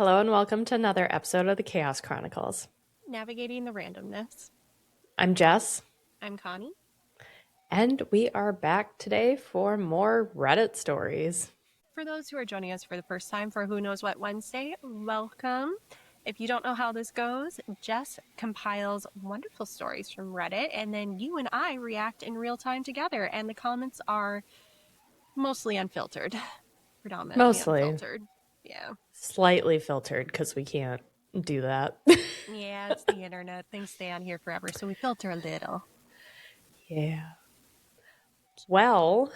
Hello and welcome to another episode of the Chaos Chronicles. Navigating the randomness. I'm Jess, I'm Connie. and we are back today for more Reddit stories. For those who are joining us for the first time for Who Knows What Wednesday, welcome. If you don't know how this goes, Jess compiles wonderful stories from Reddit, and then you and I react in real time together, and the comments are mostly unfiltered, predominantly Mostly unfiltered. Yeah. slightly filtered because we can't do that. Yeah, it's the internet. Things stay on here forever, so we filter a little. Yeah. Well,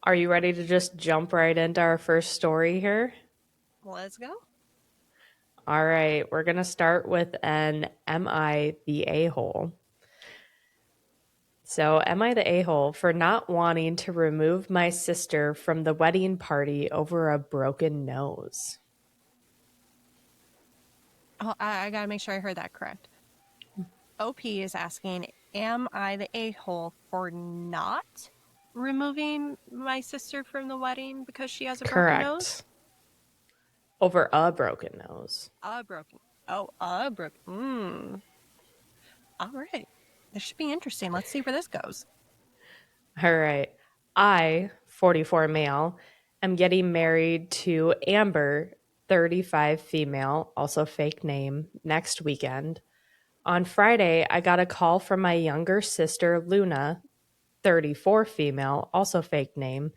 are you ready to just jump right into our first story here? Let's go. All right, we're going to start with an Am I the A-hole? So, am I the a-hole for not wanting to remove my sister from the wedding party over a broken nose? Oh, I gotta make sure I heard that correct. OP is asking, am I the a-hole for not removing my sister from the wedding because she has a broken nose? Correct. Over a broken nose. Broken. Oh, broken. All right. This should be interesting. Let's see where this goes. All right. I, 44 male, am getting married to Amber, 35 female, also fake name, next weekend. On Friday, I got a call from my younger sister, Luna, 34 female, also fake name,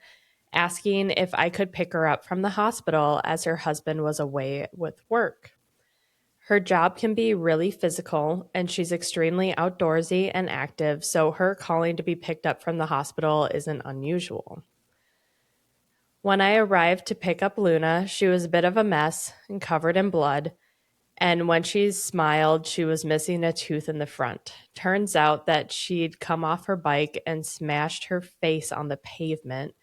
asking if I could pick her up from the hospital as her husband was away with work. Her job can be really physical, and she's extremely outdoorsy and active, so her calling to be picked up from the hospital isn't unusual. When I arrived to pick up Luna, she was a bit of a mess and covered in blood, and when she smiled, she was missing a tooth in the front. Turns out that she'd come off her bike and smashed her face on the pavement.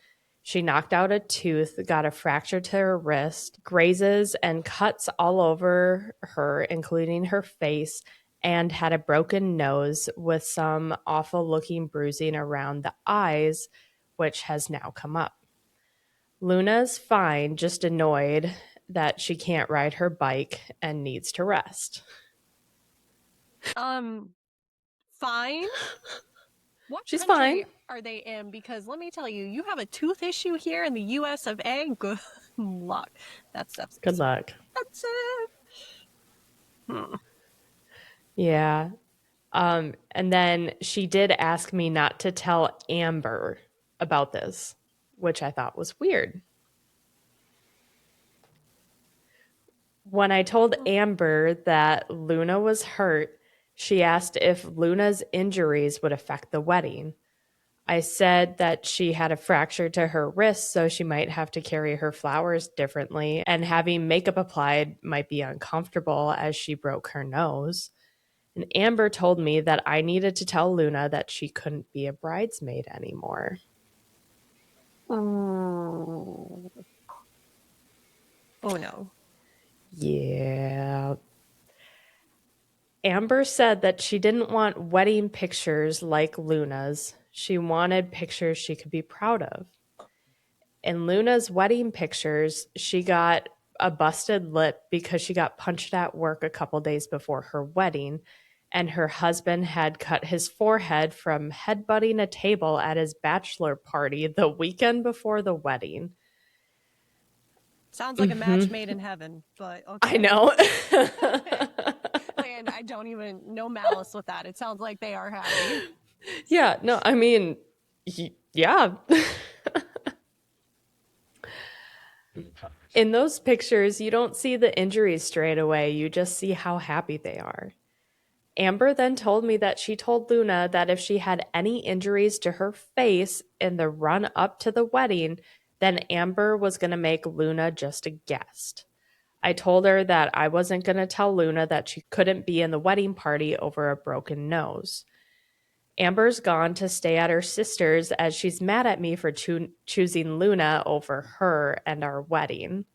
She knocked out a tooth, got a fracture to her wrist, grazes and cuts all over her, including her face, and had a broken nose with some awful looking bruising around the eyes, which has now come up. Luna's fine, just annoyed that she can't ride her bike and needs to rest. Fine. What She's country fine. are they in? Because let me tell you, you have a tooth issue here in the U.S. of A. Good luck. That stuff's Good luck. expensive. Yeah. And then she did ask me not to tell Amber about this, which I thought was weird. When I told Amber that Luna was hurt, she asked if Luna's injuries would affect the wedding. I said that she had a fracture to her wrist, so she might have to carry her flowers differently, and having makeup applied might be uncomfortable as she broke her nose. And Amber told me that I needed to tell Luna that she couldn't be a bridesmaid anymore. Oh no. Yeah. Amber said that she didn't want wedding pictures like Luna's. She wanted pictures she could be proud of. In Luna's wedding pictures, she got a busted lip because she got punched at work a couple days before her wedding, and her husband had cut his forehead from headbutting a table at his bachelor party the weekend before the wedding. Sounds like a match made in heaven, but okay. I know. And I don't even no malice with that. It sounds like they are happy. Yeah, no, I mean, yeah. In those pictures, you don't see the injuries straight away. You just see how happy they are. Amber then told me that she told Luna that if she had any injuries to her face in the run up to the wedding, then Amber was going to make Luna just a guest. I told her that I wasn't going to tell Luna that she couldn't be in the wedding party over a broken nose. Amber's gone to stay at her sister's as she's mad at me for choosing Luna over her and our wedding.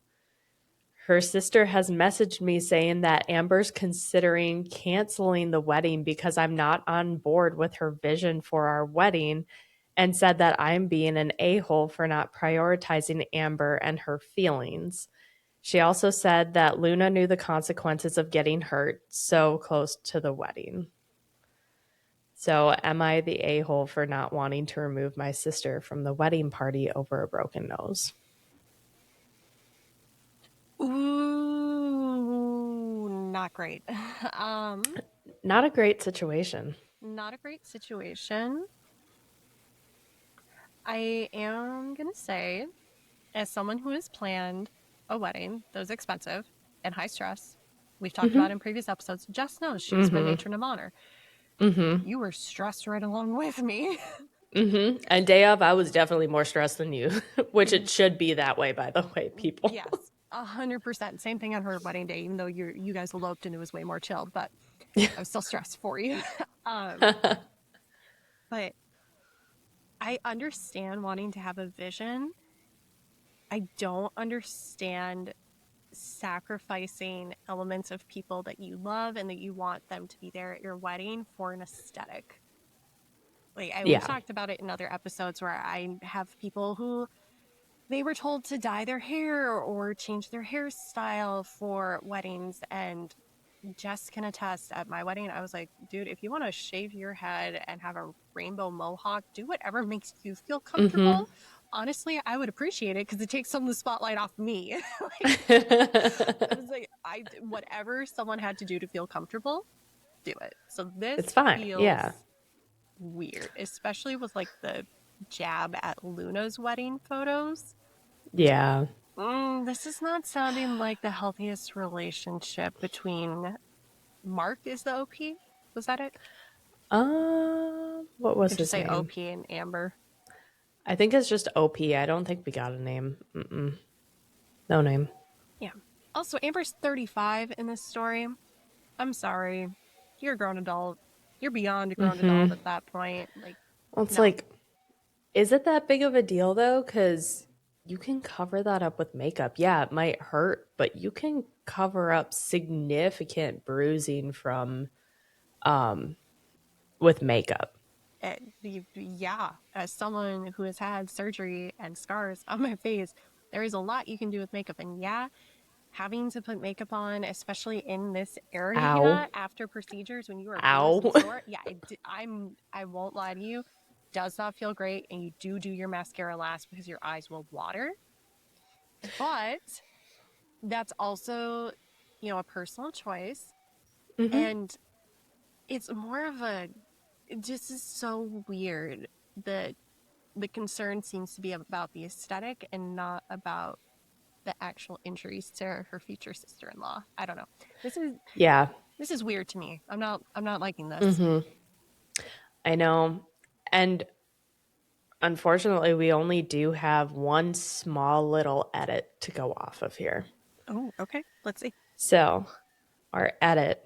Her sister has messaged me saying that Amber's considering canceling the wedding because I'm not on board with her vision for our wedding, and said that I'm being an a-hole for not prioritizing Amber and her feelings. She also said that Luna knew the consequences of getting hurt so close to the wedding. So, am I the a hole for not wanting to remove my sister from the wedding party over a broken nose? Ooh, not great. Not a great situation. Not a great situation. I am gonna say, as someone who has planned a wedding that was expensive and high stress, we've talked Mm-hmm. about in previous episodes, Jess knows she was the Mm-hmm. matron of honor. Mm-hmm. You were stressed right along with me. Mm-hmm. And day of, I was definitely more stressed than you, which it should be that way, by the way, people. Yes, 100%. Same thing on her wedding day, even though you guys eloped and it was way more chill, but I was still stressed for you. um, but I understand wanting to have a vision. I don't understand sacrificing elements of people that you love and that you want them to be there at your wedding for an aesthetic. We've Yeah. talked about it in other episodes where I have people who they were told to dye their hair or change their hairstyle for weddings, and Jess can attest, at my wedding I was like, dude, if you want to shave your head and have a rainbow mohawk, do whatever makes you feel Mm-hmm. comfortable. Honestly, I would appreciate it because it takes some of the spotlight off me. Like, I was like, I whatever someone had to do to feel comfortable, do it. So this It's fine. feels Yeah. weird, especially with like the jab at Luna's wedding photos. Yeah. This is not sounding like the healthiest relationship between Mark is the OP. Was that it? What was Did you his say name? OP and Amber? I think it's just OP. I don't think we got a name. Mm-mm. No name. Yeah. Also, Amber's 35 in this story. I'm sorry. You're a grown adult. You're beyond a grown adult Mm-hmm. at that point. Like, Well, it's no. like, is it that big of a deal though? Because you can cover that up with makeup. Yeah, it might hurt, but you can cover up significant bruising from with makeup. Yeah, as someone who has had surgery and scars on my face, there is a lot you can do with makeup. And yeah, having to put makeup on, especially in this Ow. area after procedures when you are bruised Ow. and sore, yeah, I won't lie to you, does not feel great. And you do your mascara last because your eyes will water. But that's also, a personal choice. Mm-hmm. And it's more of a, this is so weird that the concern seems to be about the aesthetic and not about the actual injuries to her future sister-in-law. I don't know. This is Yeah. this is weird to me. I'm not liking this. Mm-hmm. I know. And unfortunately, we only do have one small little edit to go off of here. Oh, okay. Let's see. So, our edit.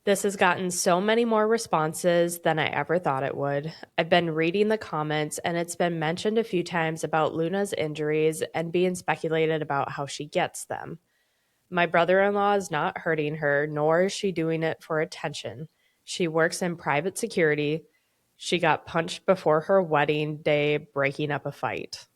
This has gotten so many more responses than I ever thought it would. I've been reading the comments, and it's been mentioned a few times about Luna's injuries and being speculated about how she gets them. My brother in law is not hurting her, nor is she doing it for attention. She works in private security. She got punched before her wedding day, breaking up a fight,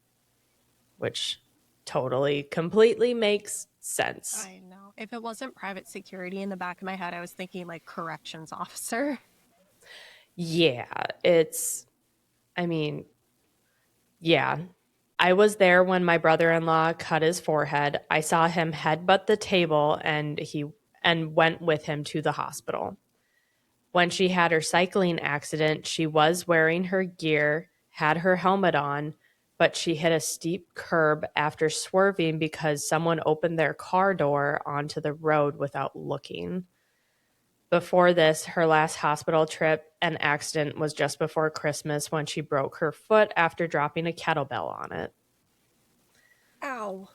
which totally, completely makes sense. I know. If it wasn't private security in the back of my head, I was thinking like corrections officer. Yeah, I mean, yeah. I was there when my brother-in-law cut his forehead. I saw him headbutt the table and went with him to the hospital. When she had her cycling accident, she was wearing her gear, had her helmet on, but she hit a steep curb after swerving because someone opened their car door onto the road without looking. Before this, her last hospital trip and accident was just before Christmas when she broke her foot after dropping a kettlebell on it. Ow.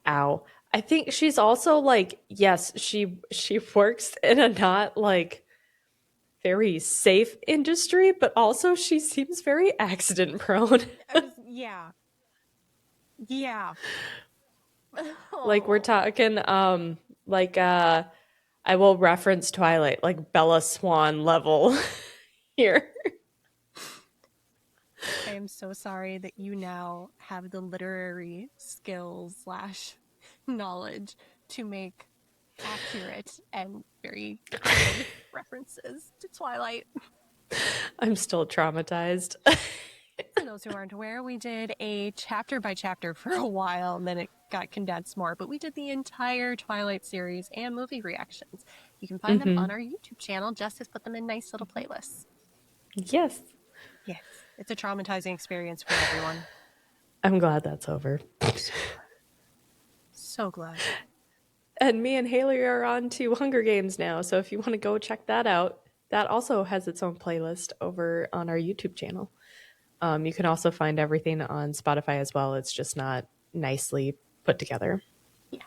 Ow. I think she's also like, yes, she works in a not like very safe industry, but also she seems very accident prone. Yeah. Yeah. Like we're Oh, talking like I will reference Twilight, like Bella Swan level here. I am so sorry that you now have the literary skills slash knowledge to make accurate and very good references to Twilight. I'm still traumatized. For those who aren't aware, we did a chapter by chapter for a while, and then it got condensed more, but we did the entire Twilight series and movie reactions. You can find them on our YouTube channel. Jess has put them in nice little playlists. Yes. Yes, it's a traumatizing experience for everyone. I'm glad that's over. So glad. And me and Haley are on to Hunger Games now, so if you want to go check that out, that also has its own playlist over on our YouTube channel. You can also find everything on Spotify as well. It's just not nicely put together. Yeah.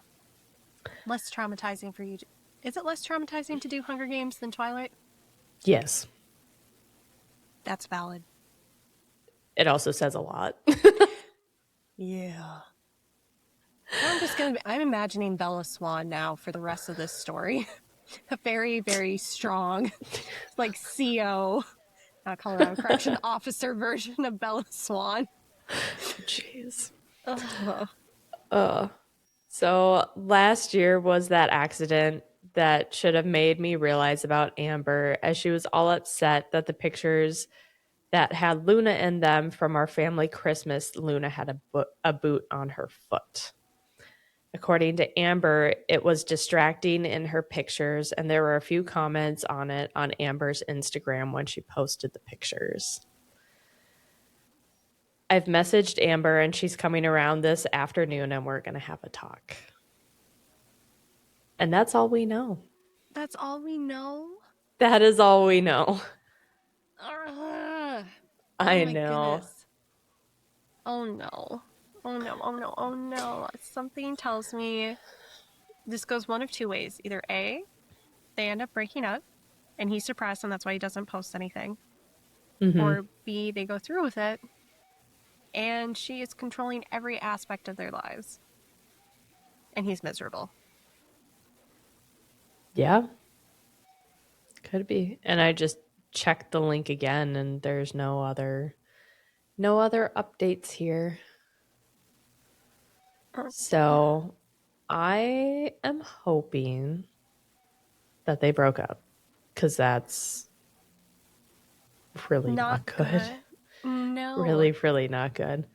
Less traumatizing for you. Is it less traumatizing to do Hunger Games than Twilight? Yes. That's valid. It also says a lot. Yeah. I'm imagining Bella Swan now for the rest of this story. A very, very strong, like CO, Colorado Correction Officer version of Bella Swan. Jeez. Ugh. So last year was that accident that should have made me realize about Amber, as she was all upset that the pictures that had Luna in them from our family Christmas, Luna had a boot on her foot. According to Amber, it was distracting in her pictures, and there were a few comments on it on Amber's Instagram when she posted the pictures. I've messaged Amber, and she's coming around this afternoon, and we're going to have a talk. And that's all we know. That's all we know? That is all we know. Oh I my know. goodness. Oh no. Oh no, oh no, oh no. Something tells me this goes one of two ways. Either A, they end up breaking up and he's depressed and that's why he doesn't post anything. Or B, they go through with it and she is controlling every aspect of their lives. And he's miserable. Yeah. Could be. And I just checked the link again and there's no other updates here. So I am hoping that they broke up because that's really not good. No. Really, really not good.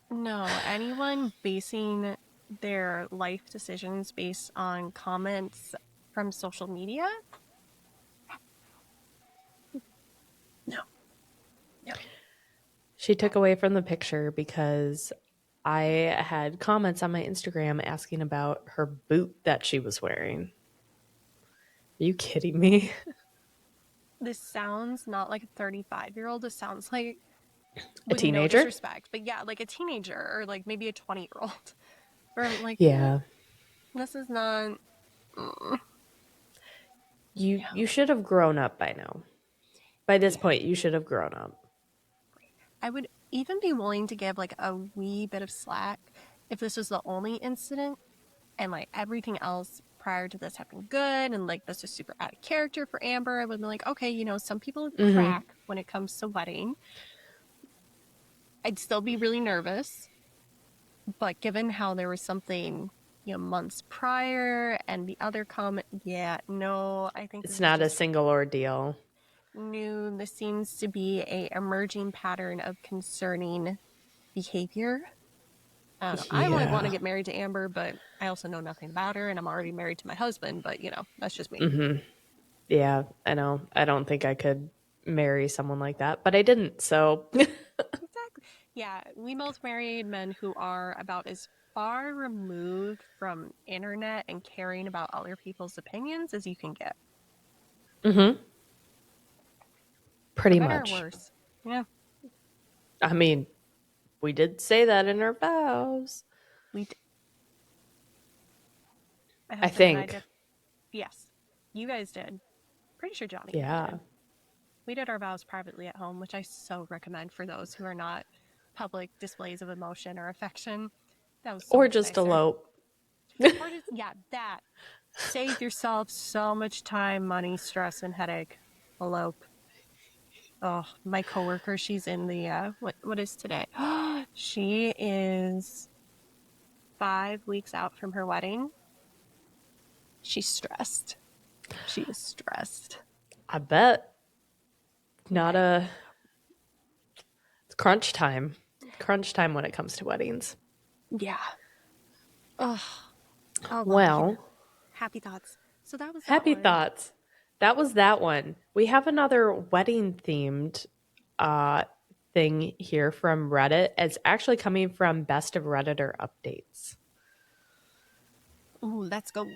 No. Anyone basing their life decisions based on comments from social media? No. No. She took away from the picture because I had comments on my Instagram asking about her boot that she was wearing. Are you kidding me? This sounds not like a 35-year-old. This sounds like, A with no teenager? disrespect, but yeah, like a teenager or like maybe a 20-year-old. Or like, Yeah. this is not. You should have grown up by now. By this point, you should have grown up. I would even be willing to give like a wee bit of slack if this was the only incident and like everything else prior to this had been good and like this is super out of character for Amber. I would be like, okay, you know, some people crack when it comes to wedding. I'd still be really nervous, but given how there was something, you know, months prior and the other comment, I think It's not a single ordeal. new. This seems to be a emerging pattern of concerning behavior. I wouldn't want to get married to Amber, but I also know nothing about her, and I'm already married to my husband. But you know, that's just me. Yeah, I know. I don't think I could marry someone like that, but I didn't. So Exactly. Yeah, we both married men who are about as far removed from internet and caring about other people's opinions as you can get. pretty For better or much. worse. Yeah, I mean, we did say that in our vows. we. My I husband and I think. did. Yes, you guys did. Pretty sure Johnny and I Yeah. did. We did our vows privately at home, which I so recommend for those who are not public displays of emotion or affection. That was so Or much just nicer. elope. Or just, that. Save yourself so much time, money, stress, and headache. Elope. Oh, my coworker, she's in the, what is today? She is 5 weeks out from her wedding. She's stressed. She is stressed. I bet. Not Okay. a it's crunch time. Crunch time when it comes to weddings. Yeah. Oh, oh well, Well, happy thoughts. So that was that happy one. thoughts. That was that one. We have another wedding themed uh thing here from Reddit. It's actually coming from Best of Redditor updates. Ooh, let's go.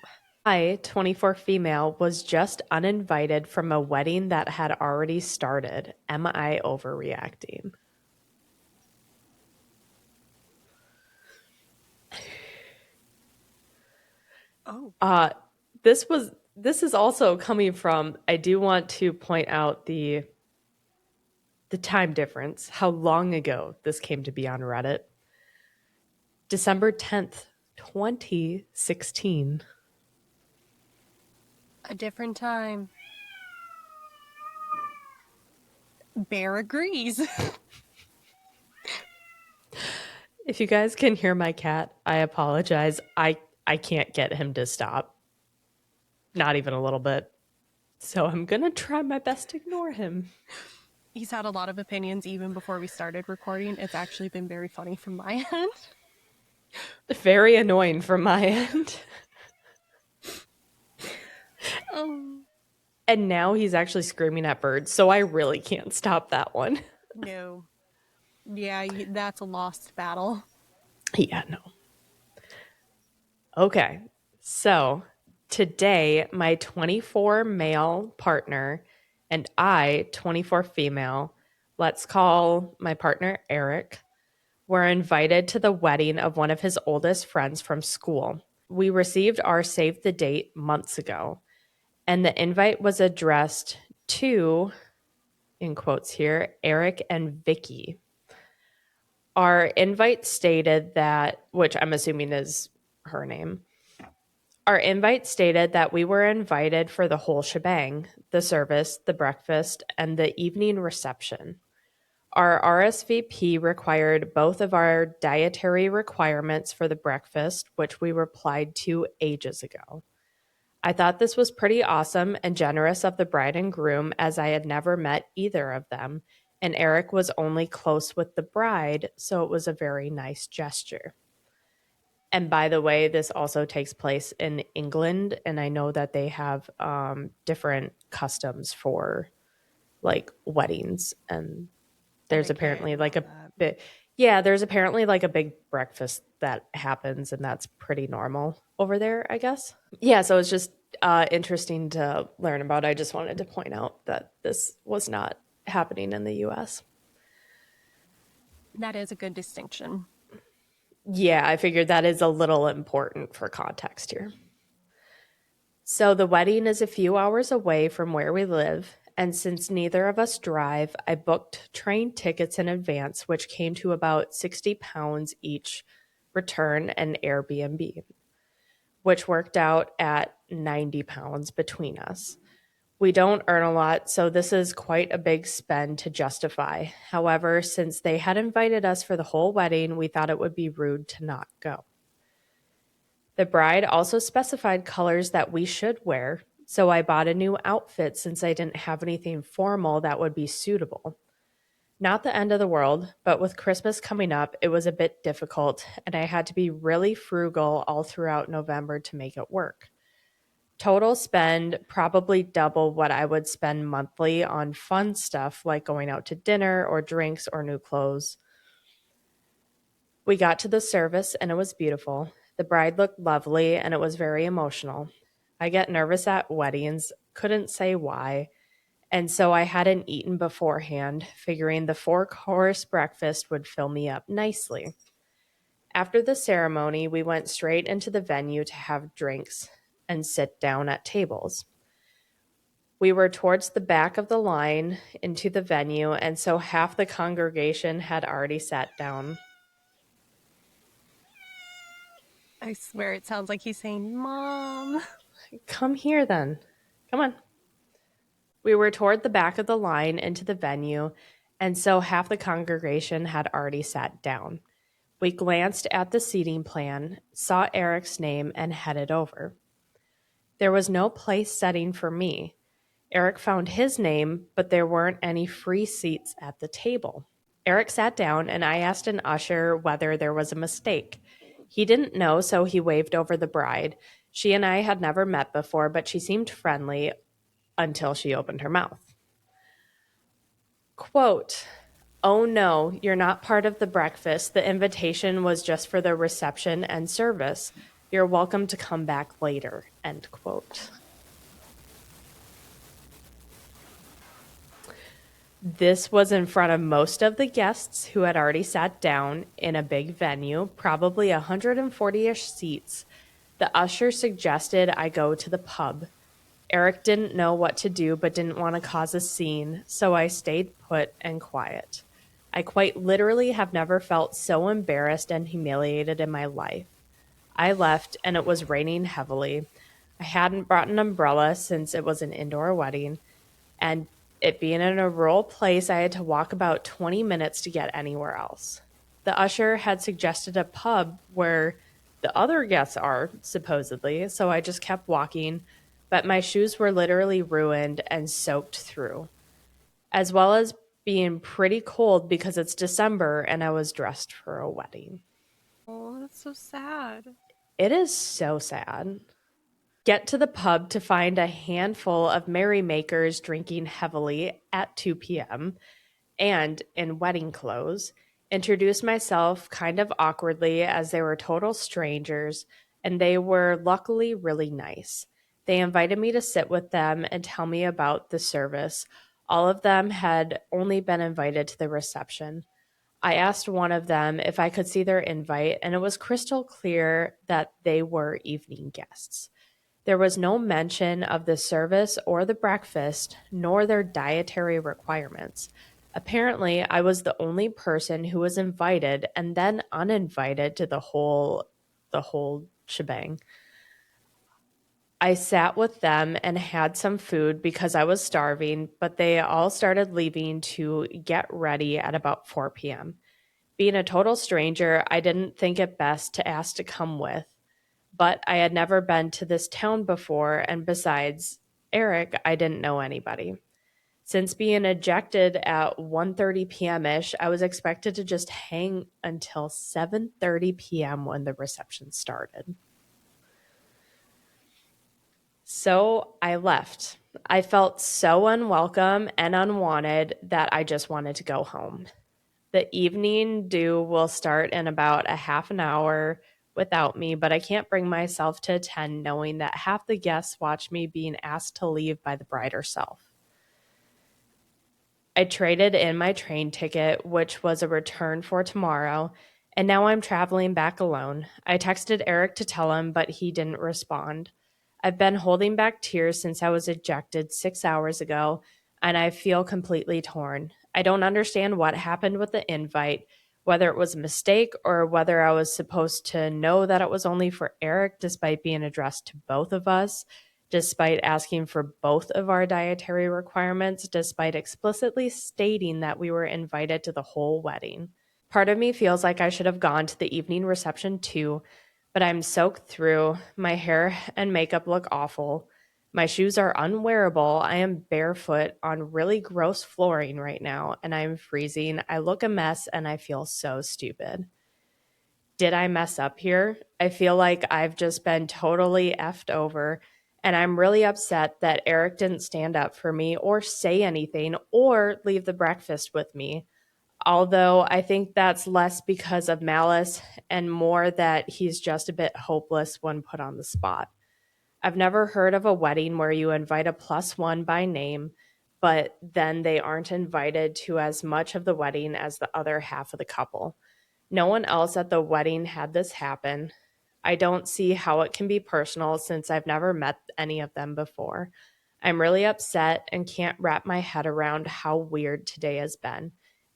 I, 24 female, was just uninvited from a wedding that had already started. Am I overreacting? Oh, Uh this is also coming from, I do want to point out the time difference, how long ago this came to be on Reddit. December 10th, 2016. a different time. Bear agrees. If you guys can hear my cat, I apologize. I can't get him to stop. Not even a little bit. So I'm going to try my best to ignore him. He's had a lot of opinions even before we started recording. It's actually been very funny from my end. Very annoying from my end. Oh, And now he's actually screaming at birds, so I really can't stop that one. no. Yeah, that's a lost battle. Yeah, no. Okay. So today, my 24 male partner and I, 24 female, let's call my partner Eric, were invited to the wedding of one of his oldest friends from school. We received our save the date months ago, and the invite was addressed to, in quotes here, Eric and Vicky. Our invite stated that, which I'm assuming is her name. Our invite stated that we were invited for the whole shebang, the service, the breakfast, and the evening reception. Our RSVP required both of our dietary requirements for the breakfast, which we replied to ages ago. I thought this was pretty awesome and generous of the bride and groom, as I had never met either of them, and Eric was only close with the bride, so it was a very nice gesture. And by the way, this also takes place in England, and I know that they have different customs for like weddings, and there's apparently like a bit, yeah, there's apparently like a big breakfast that happens, and that's pretty normal over there, I guess. Yeah, so it's just interesting to learn about. I just wanted to point out that this was not happening in the US. That is a good distinction. Yeah, I figured that is a little important for context here. So the wedding is a few hours away from where we live, and since neither of us drive, I booked train tickets in advance, which came to about £60 each return and Airbnb, which worked out at £90 between us. We don't earn a lot, so this is quite a big spend to justify. However, since they had invited us for the whole wedding, we thought it would be rude to not go. The bride also specified colors that we should wear, so I bought a new outfit since I didn't have anything formal that would be suitable. Not the end of the world, but with Christmas coming up, it was a bit difficult, and I had to be really frugal all throughout November to make it work. Total spend probably double what I would spend monthly on fun stuff like going out to dinner or drinks or new clothes. We got to the service and it was beautiful. The bride looked lovely and it was very emotional. I get nervous at weddings, couldn't say why, and so I hadn't eaten beforehand, figuring the 4-course breakfast would fill me up nicely. After the ceremony, we went straight into the venue to have drinks and sit down at tables. We were towards the back of the line into the venue, and so half the congregation had already sat down. I swear it sounds like he's saying, Mom. Come here then. Come on. We were toward the back of the line into the venue, and so half the congregation had already sat down. We glanced at the seating plan, saw Eric's name, and headed over. There was no place setting for me. Eric found his name, but there weren't any free seats at the table. Eric sat down, and I asked an usher whether there was a mistake. He didn't know, so he waved over the bride. She and I had never met before, but she seemed friendly until she opened her mouth. Quote, "Oh no, you're not part of the breakfast. The invitation was just for the reception and service. You're welcome to come back later." End quote. This was in front of most of the guests who had already sat down in a big venue, probably 140-ish seats. The usher suggested I go to the pub. Eric didn't know what to do but didn't want to cause a scene, so I stayed put and quiet. I quite literally have never felt so embarrassed and humiliated in my life. I left and it was raining heavily. I hadn't brought an umbrella since it was an indoor wedding, and it being in a rural place, I had to walk about 20 minutes to get anywhere else. The usher had suggested a pub where the other guests are, supposedly, so I just kept walking, but my shoes were literally ruined and soaked through, as well as being pretty cold because it's December and I was dressed for a wedding. Oh, that's so sad. It is so sad. Get to the pub to find a handful of merrymakers drinking heavily at 2 p.m. and in wedding clothes. Introduce myself kind of awkwardly as they were total strangers, and they were luckily really nice. They invited me to sit with them and tell me about the service. All of them had only been invited to the reception. I asked one of them if I could see their invite, and it was crystal clear that they were evening guests. There was no mention of the service or the breakfast, nor their dietary requirements. Apparently, I was the only person who was invited and then uninvited to the whole shebang. I sat with them and had some food because I was starving, but they all started leaving to get ready at about 4 p.m. Being a total stranger, I didn't think it best to ask to come with, but I had never been to this town before, and besides Eric, I didn't know anybody. Since being ejected at 1:30 p.m. ish, I was expected to just hang until 7:30 p.m. when the reception started. So I left. I felt so unwelcome and unwanted that I just wanted to go home. The evening do will start in about a half an hour without me, but I can't bring myself to attend knowing that half the guests watch me being asked to leave by the bride herself. I traded in my train ticket, which was a return for tomorrow, and now I'm traveling back alone. I texted Eric to tell him, but he didn't respond. I've been holding back tears since I was ejected 6 hours ago, and I feel completely torn. I don't understand what happened with the invite, whether it was a mistake or whether I was supposed to know that it was only for Eric despite being addressed to both of us, despite asking for both of our dietary requirements, despite explicitly stating that we were invited to the whole wedding. Part of me feels like I should have gone to the evening reception too, but I'm soaked through. My hair and makeup look awful. My shoes are unwearable. I am barefoot on really gross flooring right now, and I'm freezing. I look a mess, and I feel so stupid. Did I mess up here? I feel like I've just been totally effed over, and I'm really upset that Eric didn't stand up for me or say anything or leave the breakfast with me. Although I think that's less because of malice and more that he's just a bit hopeless when put on the spot. I've never heard of a wedding where you invite a plus one by name, but then they aren't invited to as much of the wedding as the other half of the couple. No one else at the wedding had this happen. I don't see how it can be personal since I've never met any of them before. I'm really upset and can't wrap my head around how weird today has been.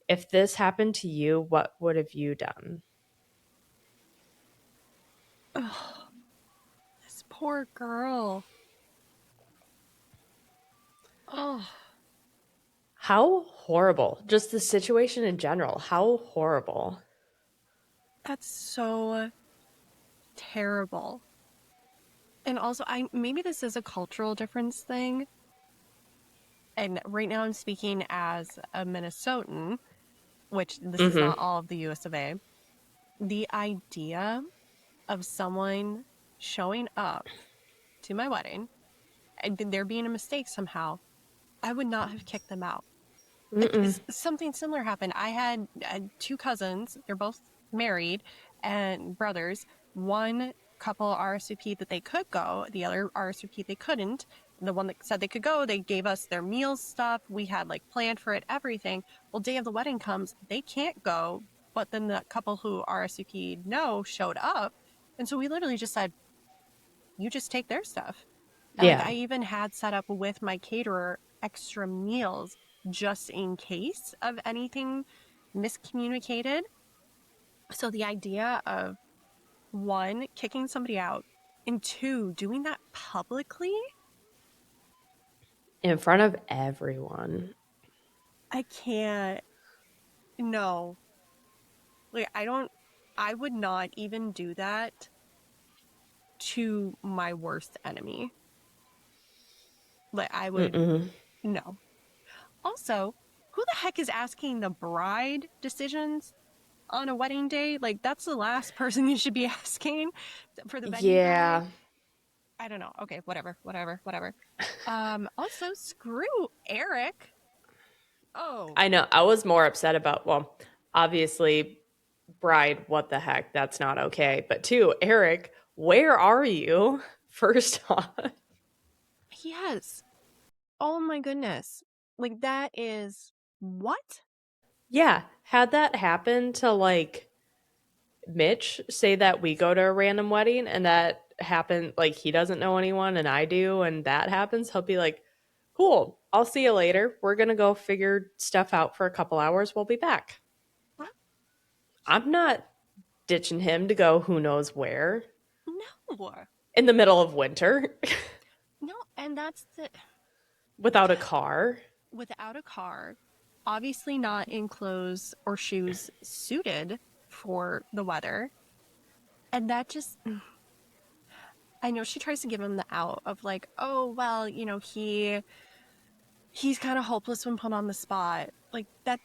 If this happened to you, what would have you done? Oh, this poor girl. Oh, How horrible. Just the situation in general. How horrible. That's so terrible. And also, maybe this is a cultural difference thing. And right now I'm speaking as a Minnesotan, which this is Mm-hmm. not all of the US of A. The idea of someone showing up to my wedding and there being a mistake somehow, I would not have kicked them out. Mm-mm. Something similar happened. I had two cousins. They're both married and brothers. One couple RSVP'd that they could go. The other RSVP'd they couldn't. The one that said they could go, they gave us their meals stuff. We had like planned for it, everything. Well, day of the wedding comes, they can't go. But then the couple who RSVP'd no showed up. And so we literally just said, you just take their stuff. And like Yeah. I even had set up with my caterer extra meals just in case of anything miscommunicated. So the idea of one, kicking somebody out, and two, doing that publicly, In front of everyone. I can't. No. Like I would not even do that to my worst enemy. Like I would Mm-mm. no. Also, who the heck is asking the bride decisions on a wedding day? Like that's the last person you should be asking for the venue guy. Yeah. I don't know. Okay, whatever. Also screw Eric. Oh, I know. I was more upset about, well, obviously, bride, what the heck? That's not okay. But two, Eric, where are you? First off. yes. Oh my goodness. Like that is what? Yeah. Had that happen to like Mitch, say that we go to a random wedding and that happened, like he doesn't know anyone and I do, and that happens, he'll be like, cool, I'll see you later. We're going to go figure stuff out for a couple hours. We'll be back. I'm not ditching him to go who knows where No. in the middle of winter No, and that's the without a car. without a car, obviously not in clothes or shoes suited for the weather. And that just I know she tries to give him the out of like, oh well, he's kind of hopeless when put on the spot. Like that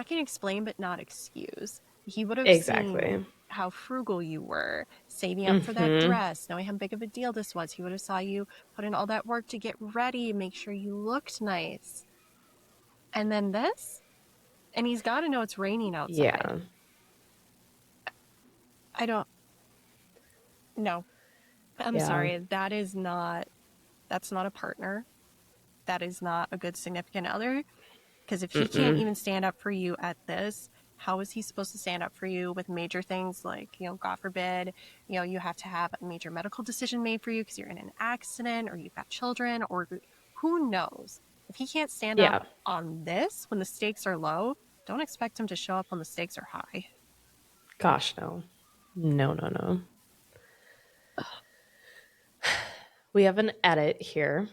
can explain but not excuse. He would have seen Exactly. how frugal you were, saving up for that Mm-hmm. dress, knowing how big of a deal this was. He would have saw you put in all that work to get ready, make sure you looked nice. And then this? And he's got to know it's raining outside. Yeah. I don't no. I'm Yeah. sorry. That's not a partner. That is not a good significant other. Because if he can't Mm-mm. even stand up for you at this, how is he supposed to stand up for you with major things like, God forbid, you have to have a major medical decision made for you because you're in an accident or you've got children or who knows? If he can't stand Yeah. up on this when the stakes are low, don't expect him to show up when the stakes are high. Gosh, no. No, no, no. We have an edit here.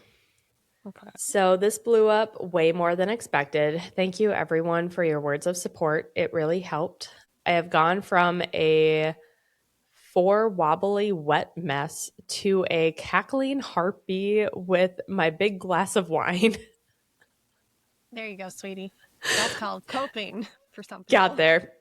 Okay. So this blew up way more than expected. Thank you, everyone, for your words of support. It really helped. I have gone from a four wobbly wet mess to a cackling harpy with my big glass of wine. There you go, sweetie. That's called coping for some Got people. there.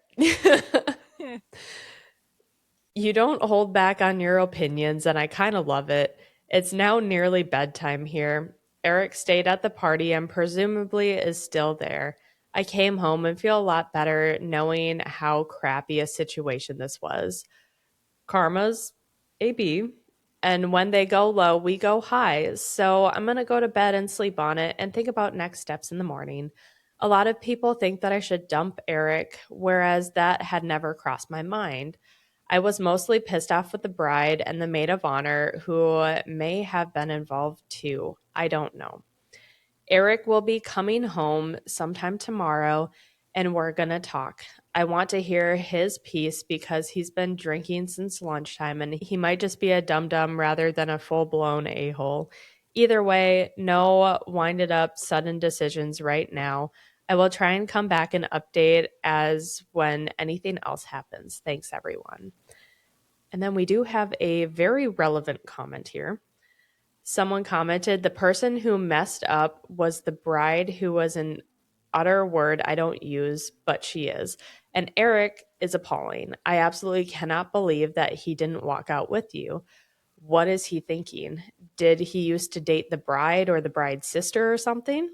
You don't hold back on your opinions, and I kind of love it. It's now nearly bedtime here. Eric stayed at the party and presumably is still there. I came home and feel a lot better knowing how crappy a situation this was. Karma's AB. And when they go low, we go high. So I'm going to go to bed and sleep on it and think about next steps in the morning. A lot of people think that I should dump Eric, whereas that had never crossed my mind. I was mostly pissed off with the bride and the maid of honor, who may have been involved too. I don't know. Eric will be coming home sometime tomorrow and we're going to talk. I want to hear his piece because he's been drinking since lunchtime and he might just be a dum dum rather than a full blown a hole. Either way, no winded up sudden decisions right now. I will try and come back and update as when anything else happens. Thanks, everyone. And then we do have a very relevant comment here. Someone commented, the person who messed up was the bride, who was an utter word I don't use, but she is. And Eric is appalling. I absolutely cannot believe that he didn't walk out with you. What is he thinking? Did he used to date the bride or the bride's sister or something?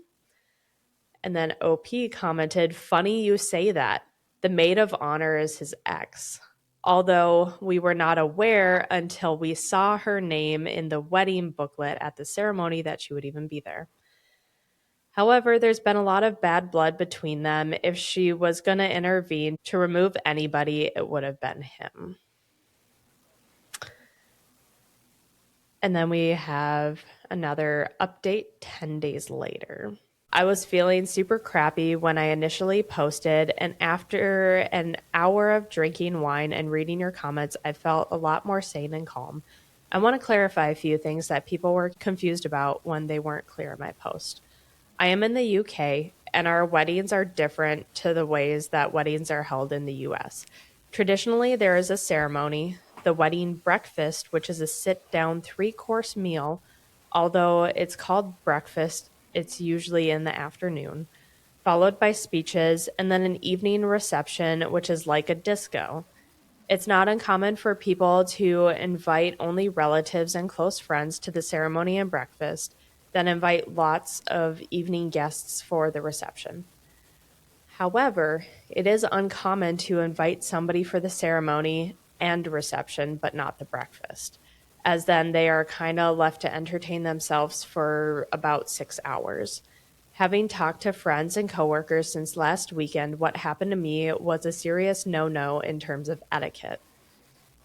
And then OP commented, funny you say that. The maid of honor is his ex. Although we were not aware until we saw her name in the wedding booklet at the ceremony that she would even be there. However, there's been a lot of bad blood between them. If she was going to intervene to remove anybody, it would have been him. And then we have another update 10 days later. I was feeling super crappy when I initially posted, and after an hour of drinking wine and reading your comments, I felt a lot more sane and calm. I want to clarify a few things that people were confused about when they weren't clear in my post. I am in the UK, and our weddings are different to the ways that weddings are held in the US. Traditionally, there is a ceremony, the wedding breakfast, which is a sit-down 3-course meal. Although it's called breakfast, it's usually in the afternoon, followed by speeches, and then an evening reception, which is like a disco. It's not uncommon for people to invite only relatives and close friends to the ceremony and breakfast, then invite lots of evening guests for the reception. However, it is uncommon to invite somebody for the ceremony and reception, but not the breakfast, as then they are kind of left to entertain themselves for about 6 hours. Having talked to friends and coworkers since last weekend, what happened to me was a serious no-no in terms of etiquette.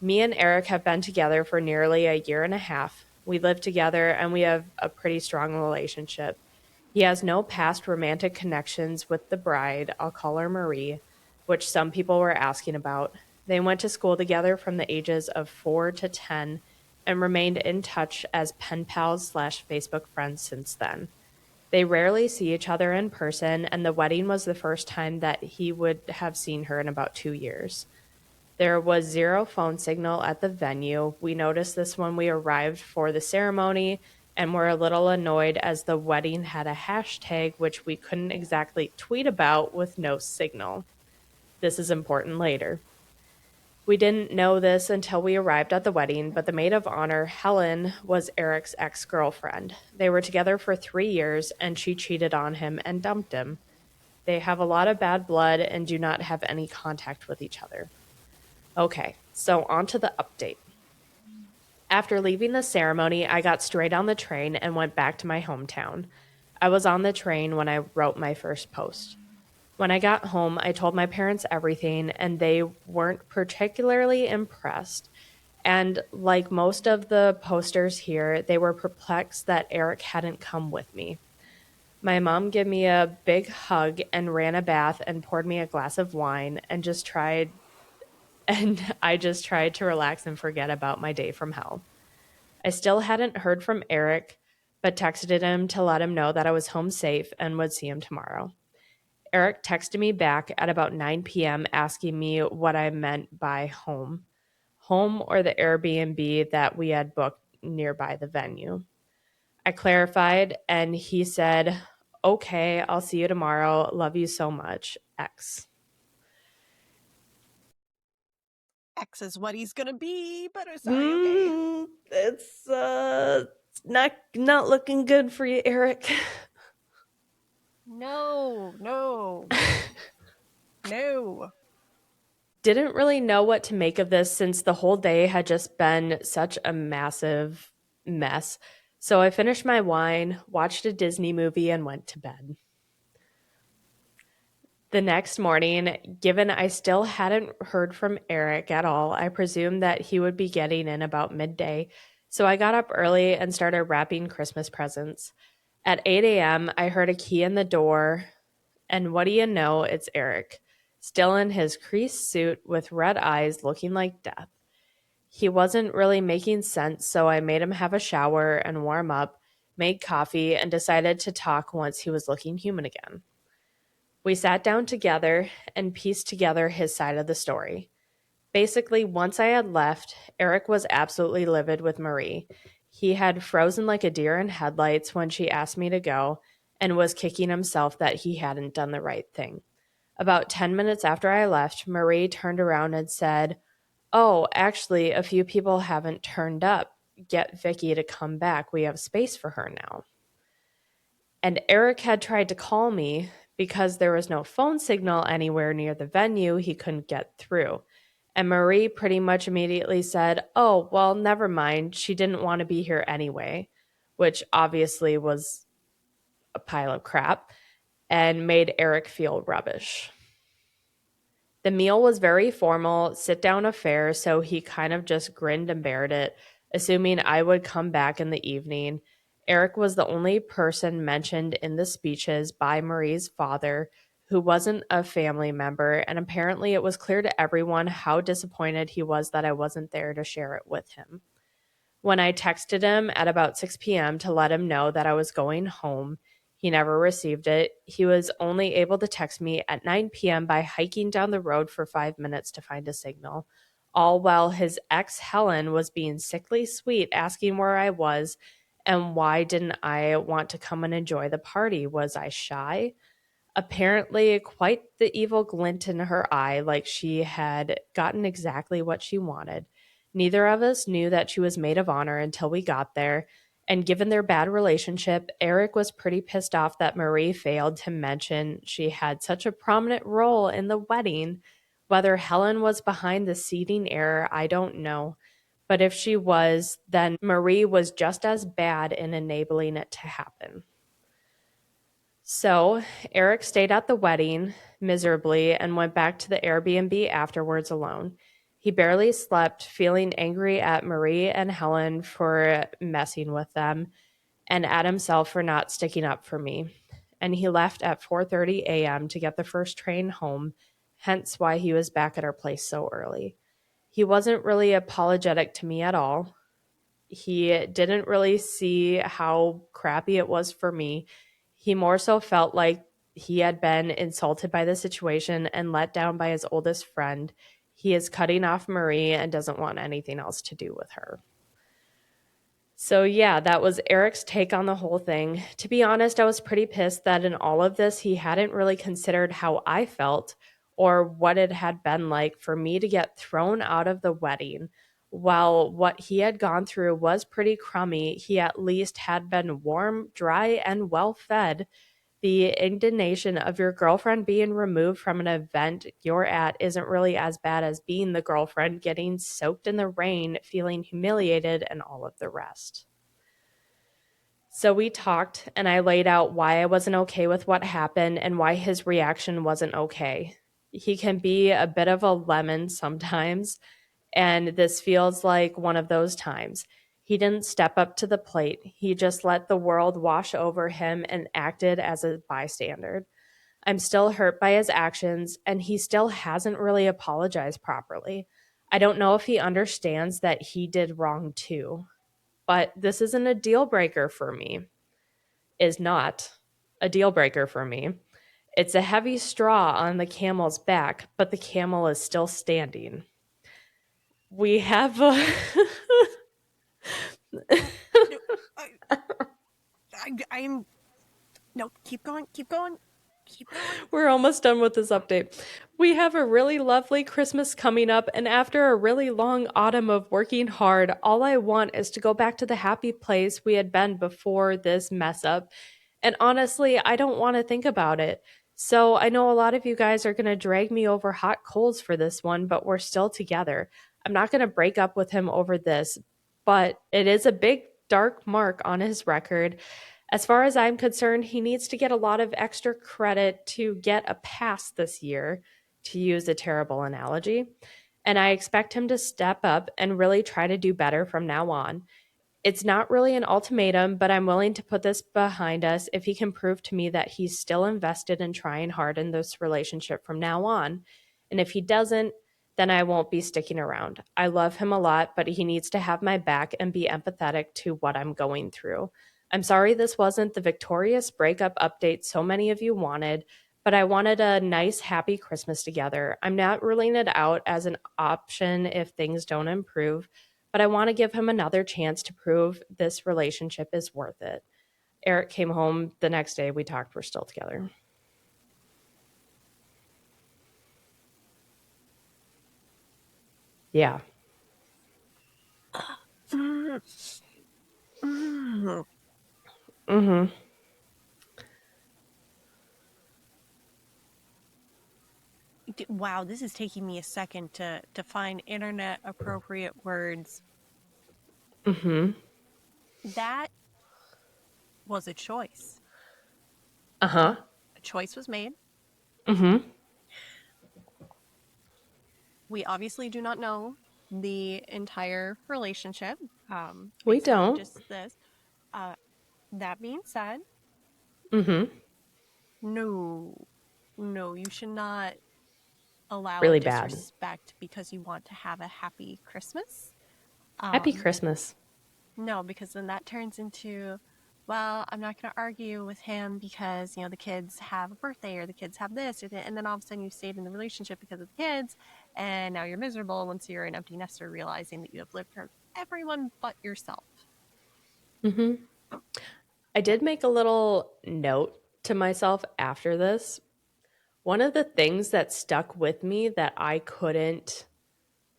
Me and Eric have been together for nearly a year and a half. We live together and we have a pretty strong relationship. He has no past romantic connections with the bride, I'll call her Marie, which some people were asking about. They went to school together from the ages of 4 to 10 and remained in touch as pen pals / Facebook friends since then. They rarely see each other in person, and the wedding was the first time that he would have seen her in about 2 years. There was zero phone signal at the venue. We noticed this when we arrived for the ceremony and were a little annoyed as the wedding had a hashtag which we couldn't exactly tweet about with no signal. This is important later. We didn't know this until we arrived at the wedding, but the maid of honor, Helen, was Eric's ex-girlfriend. They were together for 3 years, and she cheated on him and dumped him. They have a lot of bad blood and do not have any contact with each other. Okay, so on to the update. After leaving the ceremony, I got straight on the train and went back to my hometown. I was on the train when I wrote my first post. When I got home, I told my parents everything, and they weren't particularly impressed. And like most of the posters here, they were perplexed that Eric hadn't come with me. My mom gave me a big hug and ran a bath and poured me a glass of wine and I just tried to relax and forget about my day from hell. I still hadn't heard from Eric, but texted him to let him know that I was home safe and would see him tomorrow. Eric texted me back at about 9 p.m. asking me what I meant by home. Home or the Airbnb that we had booked nearby the venue. I clarified and he said, okay, I'll see you tomorrow. Love you so much. X. X is what he's gonna be, but sorry, okay. It's not looking good for you, Eric. No. No. Didn't really know what to make of this since the whole day had just been such a massive mess. So I finished my wine, watched a Disney movie, and went to bed. The next morning, given I still hadn't heard from Eric at all, I presumed that he would be getting in about midday. So I got up early and started wrapping Christmas presents. At 8 a.m., I heard a key in the door, and what do you know, it's Eric, still in his creased suit with red eyes looking like death. He wasn't really making sense, so I made him have a shower and warm up, made coffee, and decided to talk once he was looking human again. We sat down together and pieced together his side of the story. Basically, once I had left, Eric was absolutely livid with Marie. He had frozen like a deer in headlights when she asked me to go and was kicking himself that he hadn't done the right thing. About 10 minutes after I left, Marie turned around and said, "Oh, actually, a few people haven't turned up. Get Vicky to come back. We have space for her now." And Eric had tried to call me because there was no phone signal anywhere near the venue. He couldn't get through. And Marie pretty much immediately said, "Oh, well, never mind. She didn't want to be here anyway," which obviously was a pile of crap and made Eric feel rubbish. The meal was very formal, sit down affair, so he kind of just grinned and bared it, assuming I would come back in the evening. Eric was the only person mentioned in the speeches by Marie's father who wasn't a family member, and apparently it was clear to everyone how disappointed he was that I wasn't there to share it with him. When I texted him at about 6 p.m. to let him know that I was going home, he never received it. He was only able to text me at 9 p.m. by hiking down the road for 5 minutes to find a signal, all while his ex Helen was being sickly sweet, asking where I was and why didn't I want to come and enjoy the party. Was I shy? Apparently, quite the evil glint in her eye, like she had gotten exactly what she wanted. Neither of us knew that she was maid of honor until we got there, and given their bad relationship, Eric was pretty pissed off that Marie failed to mention she had such a prominent role in the wedding. Whether Helen was behind the seating error, I don't know. But if she was, then Marie was just as bad in enabling it to happen. So Eric stayed at the wedding miserably and went back to the Airbnb afterwards alone. He barely slept, feeling angry at Marie and Helen for messing with them and at himself for not sticking up for me. And he left at 4:30 a.m. to get the first train home, hence why he was back at our place so early. He wasn't really apologetic to me at all. He didn't really see how crappy it was for me. He more so felt like he had been insulted by the situation and let down by his oldest friend. He is cutting off Marie and doesn't want anything else to do with her. So, yeah, that was Eric's take on the whole thing. To be honest, I was pretty pissed that in all of this, he hadn't really considered how I felt or what it had been like for me to get thrown out of the wedding. While what he had gone through was pretty crummy, he at least had been warm, dry, and well fed. The indignation of your girlfriend being removed from an event you're at isn't really as bad as being the girlfriend getting soaked in the rain, feeling humiliated, and all of the rest. So we talked, and I laid out why I wasn't okay with what happened and why his reaction wasn't okay. He can be a bit of a lemon sometimes, and this feels like one of those times. He didn't step up to the plate. He just let the world wash over him and acted as a bystander. I'm still hurt by his actions, and he still hasn't really apologized properly. I don't know if he understands that he did wrong too, but this isn't a deal breaker for me. Is not a deal breaker for me. It's a heavy straw on the camel's back, but the camel is still standing. We have I'm no, keep going, keep going, keep going. We're almost done with this update. We have a really lovely Christmas coming up, and after a really long autumn of working hard, all I want is to go back to the happy place we had been before this mess up. And honestly, I don't want to think about it. So I know a lot of you guys are going to drag me over hot coals for this one, but we're still together. I'm not going to break up with him over this, but it is a big dark mark on his record. As far as I'm concerned, he needs to get a lot of extra credit to get a pass this year, to use a terrible analogy. And I expect him to step up and really try to do better from now on. It's not really an ultimatum, but I'm willing to put this behind us if he can prove to me that he's still invested in trying hard in this relationship from now on. And if he doesn't, then I won't be sticking around. I love him a lot, but he needs to have my back and be empathetic to what I'm going through. I'm sorry this wasn't the victorious breakup update so many of you wanted, but I wanted a nice, happy Christmas together. I'm not ruling it out as an option if things don't improve, but I want to give him another chance to prove this relationship is worth it. Eric came home the next day. We talked. We're still together. Yeah. Mm-hmm. Wow, this is taking me a second to find internet appropriate words. Mm-hmm. That was a choice. Uh-huh. A choice was made. Mm-hmm. We obviously do not know the entire relationship, We based on don't. just this. Uh, that being said, Mm-hmm. no, no, you should not allow Really bad. disrespect because you want to have a happy Christmas. Happy Um, Christmas. no, because then that turns into, well, I'm not going to argue with him because, the kids have a birthday or the kids have this, and then all of a sudden you stayed in the relationship because of the kids, and now you're miserable once you're an empty nester realizing that you have lived for everyone but yourself. Mm-hmm. I did make a little note to myself after this. One of the things that stuck with me that I couldn't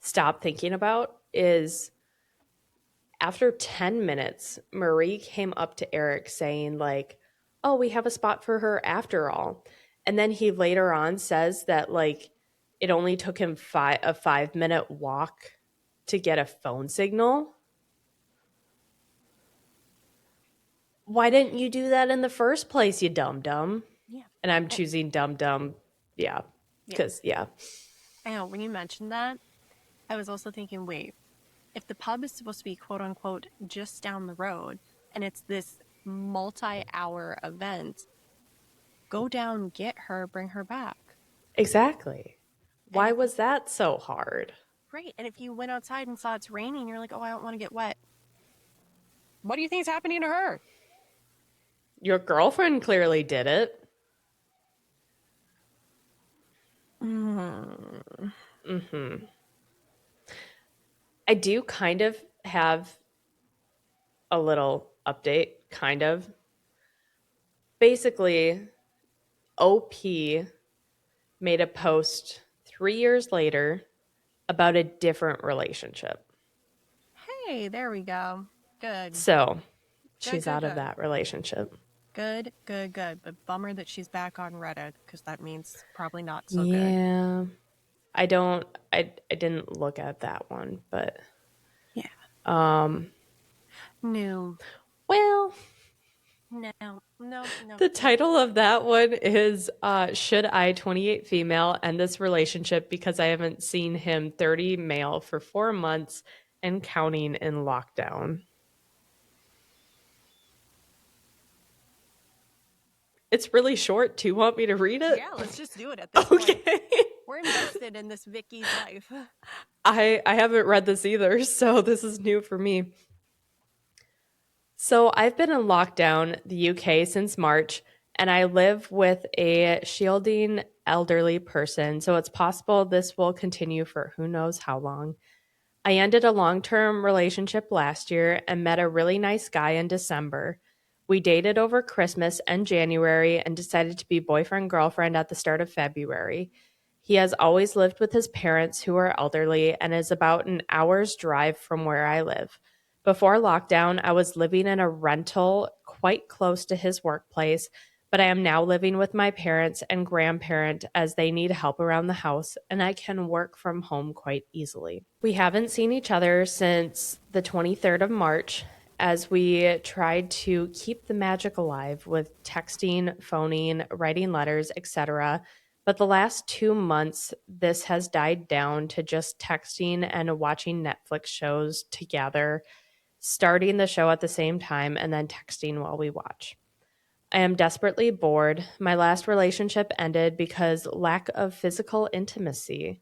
stop thinking about is after 10 minutes, Marie came up to Eric saying, like, oh, we have a spot for her after all. And then he later on says that, like, it only took him a 5 minute walk to get a phone signal. Why didn't you do that in the first place, you dumb dumb? Yeah. And I'm And, choosing dumb dumb. Yeah. yeah. Because, yeah. I know when you mentioned that, I was also thinking, wait, if the pub is supposed to be quote unquote just down the road and it's this multi-hour event, go down, get her, bring her back. Exactly. And Why if you, was that so hard? right, and if you went outside and saw it's raining, you're like, oh, I don't want to get wet. What do you think is happening to her? Your girlfriend clearly did it. Mm. Mm-hmm. I do kind of have a little update, kind of. Basically, OP made a post 3 years later about a different relationship. Hey, there we go. Good. So Good, she's good, out of good. that relationship. Good, good, good. But bummer that she's back on Reddit because that means probably not so good. Yeah. I didn't look at that one, but Yeah. um No. well, No. No. No. the No. title of that one is Should I, 28 Female, End This Relationship Because I Haven't Seen Him, 30 Male, for 4 months and counting in lockdown? It's really short. Do you want me to read it? Yeah, let's just do it at this point. Okay. We're invested in this Vicky's life. I haven't read this either, so this is new for me. So I've been in lockdown, the UK, since March, and I live with a shielding elderly person, so it's possible this will continue for who knows how long. I ended a long term relationship last year and met a really nice guy in December. We dated over Christmas and January and decided to be boyfriend girlfriend at the start of February. He has always lived with his parents, who are elderly, and is about an hour's drive from where I live. Before lockdown, I was living in a rental quite close to his workplace, but I am now living with my parents and grandparent as they need help around the house, and I can work from home quite easily. We haven't seen each other since the 23rd of March, as we tried to keep the magic alive with texting, phoning, writing letters, etc. But the last 2 months, this has died down to just texting and watching Netflix shows together, starting the show at the same time, and then texting while we watch. I am desperately bored. My last relationship ended because lack of physical intimacy.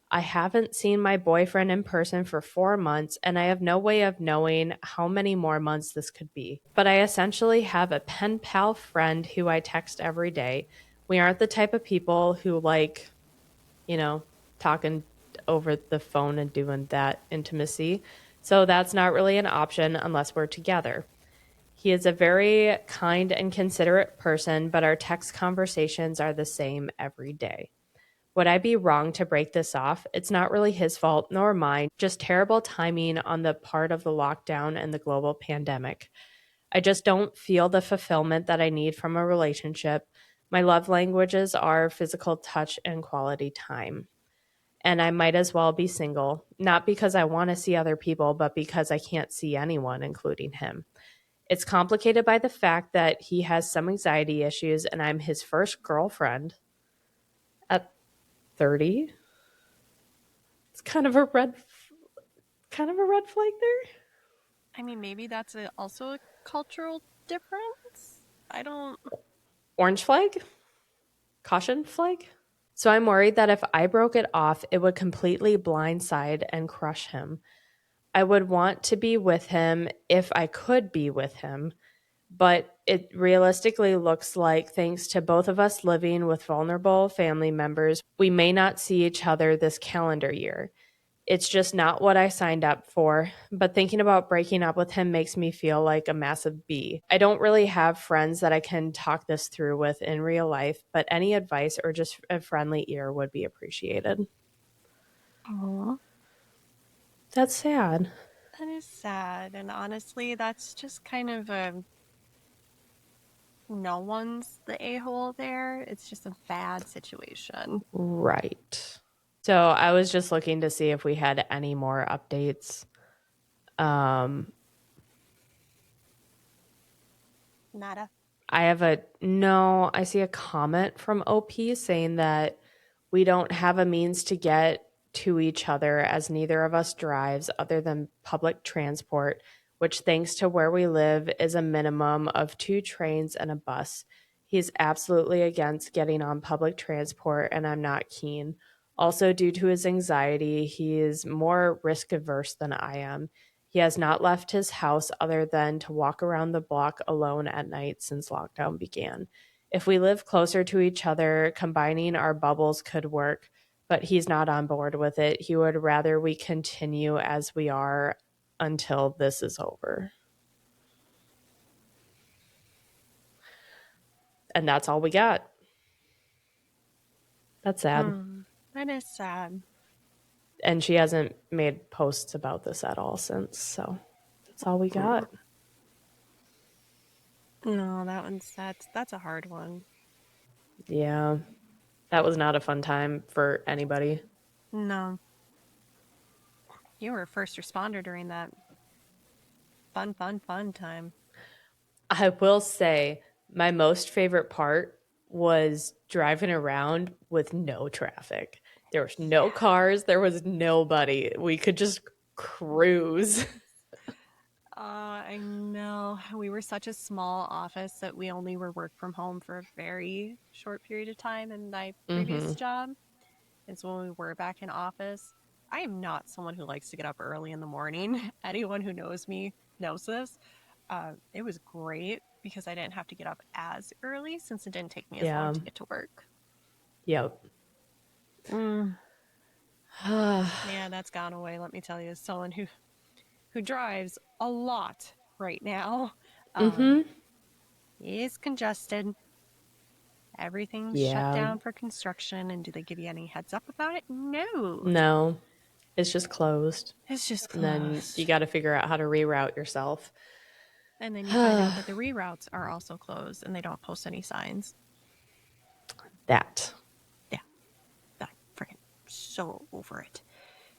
I haven't seen my boyfriend in person for 4 months, and I have no way of knowing how many more months this could be. But I essentially have a pen pal friend who I text every day. We aren't the type of people who like, you know, talking over the phone and doing that intimacy. So that's not really an option unless we're together. He is a very kind and considerate person, but our text conversations are the same every day. Would I be wrong to break this off? It's not really his fault nor mine, just terrible timing on the part of the lockdown and the global pandemic. I just don't feel the fulfillment that I need from a relationship. My love languages are physical touch and quality time. And I might as well be single, not because I want to see other people, but because I can't see anyone, including him. It's complicated by the fact that he has some anxiety issues and I'm his first girlfriend at 30. It's kind of a red flag there. I mean, maybe that's also a cultural difference. I don't. Orange flag? Caution flag? So I'm worried that if I broke it off, it would completely blindside and crush him. I would want to be with him if I could be with him, but it realistically looks like, thanks to both of us living with vulnerable family members, we may not see each other this calendar year. It's just not what I signed up for, but thinking about breaking up with him makes me feel like a massive bee. I don't really have friends that I can talk this through with in real life, but any advice or just a friendly ear would be appreciated. Aw, That's sad. that is sad. And honestly, that's just kind of a. No one's the a hole there. It's just a bad situation. Right. So I was just looking to see if we had any more updates. Um, Nada. I have a no, I see a comment from OP saying that we don't have a means to get to each other as neither of us drives other than public transport, which, thanks to where we live, is a minimum of 2 trains and a bus. He's absolutely against getting on public transport, and I'm not keen. Also, due to his anxiety, he is more risk averse than I am. He has not left his house other than to walk around the block alone at night since lockdown began. If we live closer to each other, combining our bubbles could work, but he's not on board with it. He would rather we continue as we are until this is over. And that's all we got. That's sad. That is sad. And she hasn't made posts about this at all since. So that's all we got. No, that's a hard one. Yeah. That was not a fun time for anybody. No, you were a first responder during that fun time. I will say my most favorite part was driving around with no traffic. There was no cars, there was nobody. We could just cruise. I know. We were such a small office that we only were work from home for a very short period of time in my previous job. And so when we were back in office, I am not someone who likes to get up early in the morning. Anyone who knows me knows this. It was great because I didn't have to get up as early since it didn't take me as long Yeah. to get to work. Yep. Yeah, that's gone away. Let me tell you, as someone who drives a lot right now, is congested. Everything's shut Yeah. down for construction, and do they give you any heads up about it? No, No, it's just closed. it's just And then you closed. got to figure out how to reroute yourself. And then you find out that the reroutes are also closed, and they don't post any signs. That. Yeah, I'm freaking so over it.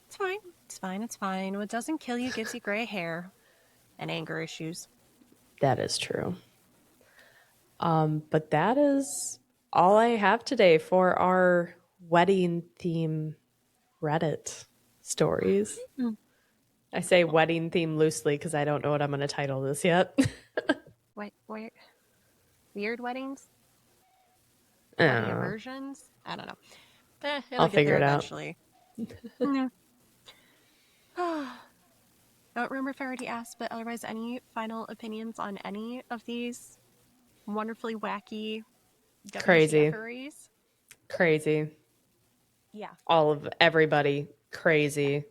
It's fine. It's fine. It's fine. What doesn't kill you gives you gray hair and anger issues. That is true. But that is all I have today for our wedding theme Reddit stories. I say wedding theme loosely because I don't know what I'm going to title this yet. What? Weird weddings? Wedding Oh, aversions? I don't know. It'll I'll get figure there it out. eventually. Yeah. I don't remember if I already asked, but otherwise, any final opinions on any of these wonderfully wacky Crazy. WTFeries. Crazy. Yeah. All of everybody. Crazy.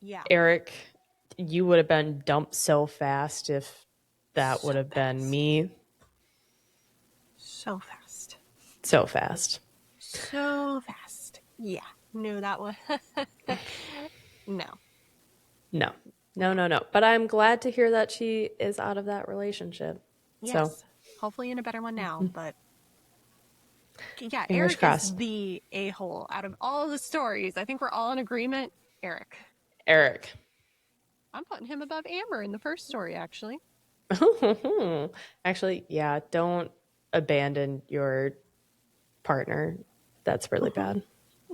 Yeah. Eric, you would have been dumped so fast if that would So have been fast. me. So fast. So fast. So fast. Yeah. No, that was. No. No. No, No. no, no. But I'm glad to hear that she is out of that relationship. So, Yes. Hopefully in a better one now, but yeah, fingers Eric is crossed. the a-hole out of all the stories. I think we're all in agreement. Eric. Eric. I'm putting him above Amber in the first story, actually. Actually, yeah, don't abandon your partner. That's really bad.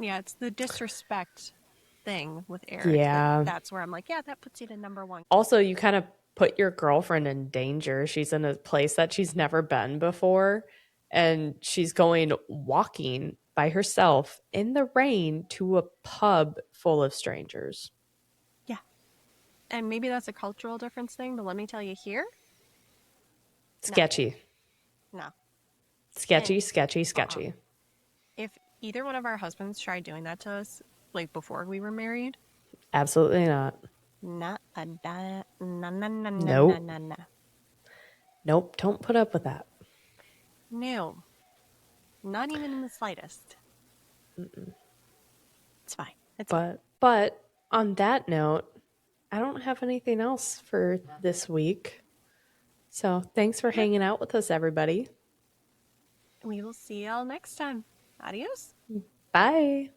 Yeah, it's the disrespect thing with Eric Yeah. that's where I'm like, yeah, that puts you to number one. Also, you kind of put your girlfriend in danger. She's in a place that she's never been before, and she's going walking by herself in the rain to a pub full of strangers. Yeah. And maybe that's a cultural difference thing, but let me tell you here, no, Sketchy. no. And Sketchy, sketchy, uh-uh. sketchy. If either one of our husbands tried doing that to us, like before we were married, Absolutely not. not a da, na na na na na Nope. na na. Nope. Don't put up with that. No, not even in the slightest. It's fine. It's fine. But on that note, I don't have anything else for this week. So thanks for Yep. hanging out with us, everybody. We will see y'all next time. Adios. Bye.